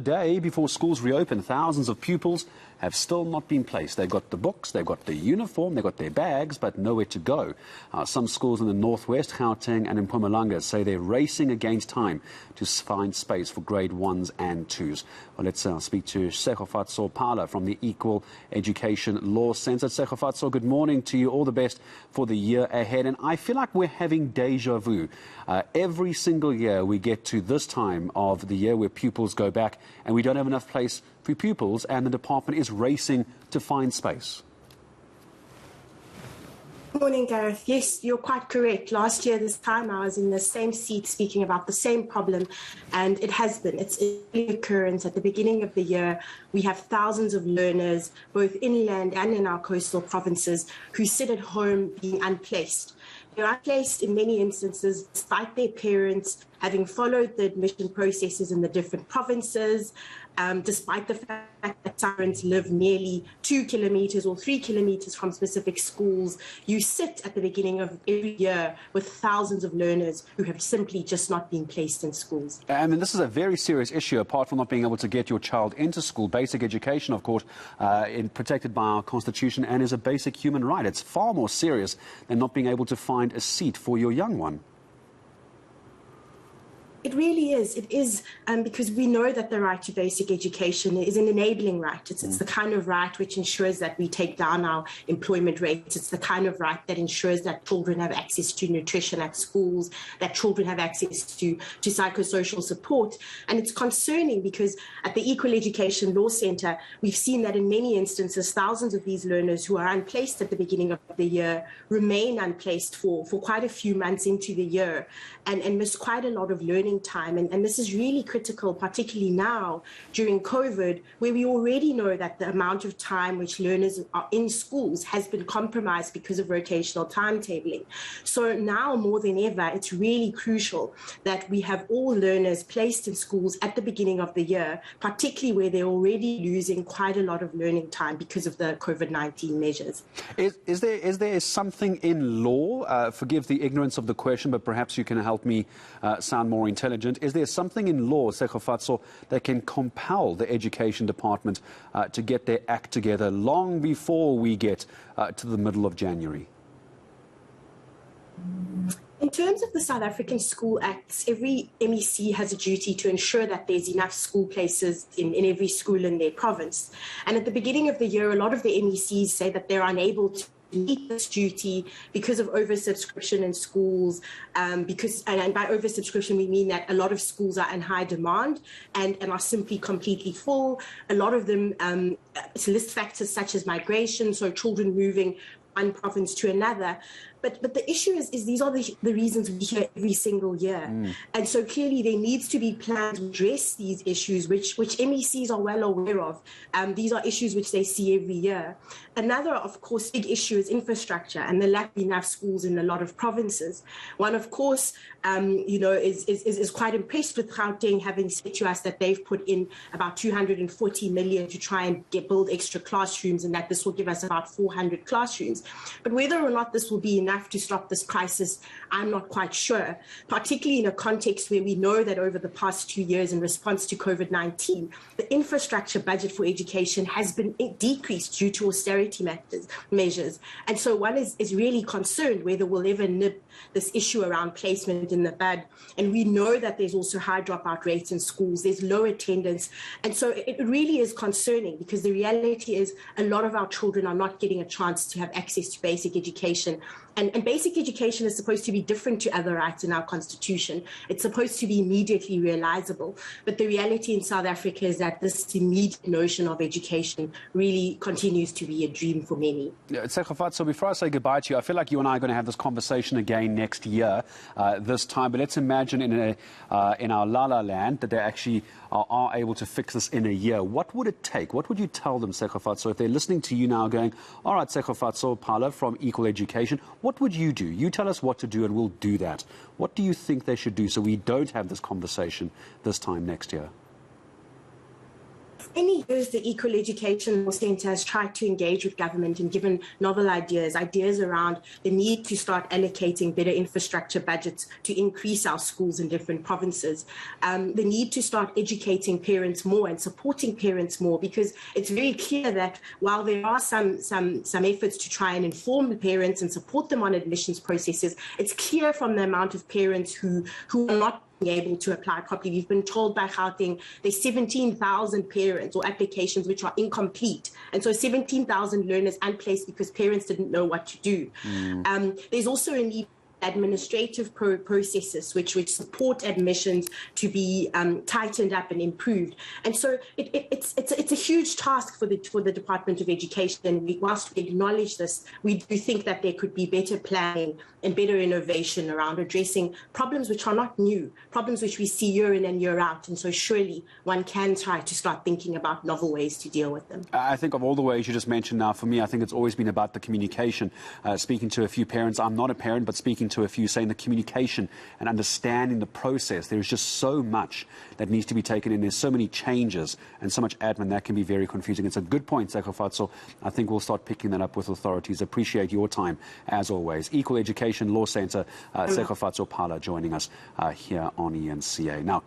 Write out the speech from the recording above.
day before schools reopen, thousands of pupils have still not been placed. They've got the books, they've got the uniform, they've got their bags, but nowhere to go. Some schools in the northwest, Gauteng and Mpumalanga, say they're racing against time to find space for grade 1s and 2s. Well, let's speak to Tshegofatso Phala from the Equal Education Law Centre. Tshegofatso, good morning to you. All the best for the year ahead. And I feel like we're having deja vu. Every single year we get to this time of the year where pupils go back and we don't have enough place for pupils, and the department is racing to find space. Good morning, Gareth. Yes, you're quite correct. Last year, this time, I was in the same seat speaking about the same problem, and it has been. It's a recurrence. At the beginning of the year, we have thousands of learners, both inland and in our coastal provinces, who sit at home being unplaced. They're unplaced in many instances, despite their parents having followed the admission processes in the different provinces, despite the fact that parents live nearly 2 kilometers or 3 kilometers from specific schools. You sit at the beginning of every year with thousands of learners who have simply just not been placed in schools. I mean, this is a very serious issue, apart from not being able to get your child into school. Basic education, of course, protected by our Constitution and is a basic human right. It's far more serious than not being able to find a seat for your young one. It really is. It is because we know that the right to basic education is an enabling right. It's the kind of right which ensures that we take down our employment rates. It's the kind of right that ensures that children have access to nutrition at schools, that children have access to psychosocial support. And it's concerning because at the Equal Education Law Centre, we've seen that in many instances, thousands of these learners who are unplaced at the beginning of the year remain unplaced for quite a few months into the year and miss quite a lot of learning time. And this is really critical, particularly now during COVID, where we already know that the amount of time which learners are in schools has been compromised because of rotational timetabling. So now more than ever, it's really crucial that we have all learners placed in schools at the beginning of the year, particularly where they're already losing quite a lot of learning time because of the COVID-19 measures. Is there something in law, forgive the ignorance of the question, but perhaps you can help me sound more intelligent. Is there something in law, Tshegofatso, that can compel the Education Department to get their act together long before we get to the middle of January? In terms of the South African School Acts, every MEC has a duty to ensure that there's enough school places in every school in their province. And at the beginning of the year, a lot of the MECs say that they're unable to meet this duty because of oversubscription in schools, and by oversubscription we mean that a lot of schools are in high demand and are simply completely full. A lot of them list factors such as migration, so children moving one province to another. But the issue is these are the reasons we hear every single year. And so clearly there needs to be plans to address these issues, which MECs are well aware of. These are issues which they see every year. Another, of course, big issue is infrastructure and the lack of enough schools in a lot of provinces. One, of course, is quite impressed with Gauteng having said to us that they've put in about 240 million to try and build extra classrooms, and that this will give us about 400 classrooms. But whether or not this will be enough to stop this crisis, I'm not quite sure, particularly in a context where we know that over the past 2 years in response to COVID-19, the infrastructure budget for education has been decreased due to austerity measures. And so one is really concerned whether we'll ever nip this issue around placement in the bud. And we know that there's also high dropout rates in schools, there's low attendance. And so it really is concerning because the reality is a lot of our children are not getting a chance to have access to basic education. And basic education is supposed to be different to other rights in our Constitution. It's supposed to be immediately realizable. But the reality in South Africa is that this immediate notion of education really continues to be a dream for many. Tshegofatso, before I say goodbye to you, I feel like you and I are going to have this conversation again next year, this time. But let's imagine in our La-La land that they actually are able to fix this in a year. What would it take? What would you tell them, Tshegofatso, if they're listening to you now going, all right, Tshegofatso Phala from Equal Education, what would you do? You tell us what to do and we'll do that. What do you think they should do so we don't have this conversation this time next year? many years, the Equal Education Law Centre has tried to engage with government and given novel ideas around the need to start allocating better infrastructure budgets to increase our schools in different provinces, the need to start educating parents more and supporting parents more, because it's very clear that while there are some efforts to try and inform the parents and support them on admissions processes, it's clear from the amount of parents who are not able to apply properly. We've been told by Gauteng there's 17,000 parents or applications which are incomplete, and so 17,000 learners unplaced because parents didn't know what to do. There's also a need administrative processes which support admissions to be tightened up and improved, and so it's a huge task for the Department of Education. And whilst we acknowledge this, we do think that there could be better planning and better innovation around addressing problems which are not new, problems which we see year in and year out, and so surely one can try to start thinking about novel ways to deal with them. I think of all the ways you just mentioned now, for me, I think it's always been about the communication. Speaking to a few parents, I'm not a parent, but speaking to a few, saying the communication and understanding the process. There's just so much that needs to be taken in. There's so many changes and so much admin that can be very confusing. It's a good point, Tshegofatso. I think we'll start picking that up with authorities. Appreciate your time, as always. Equal Education Law Centre, Tshegofatso Phala joining us here on eNCA. Now.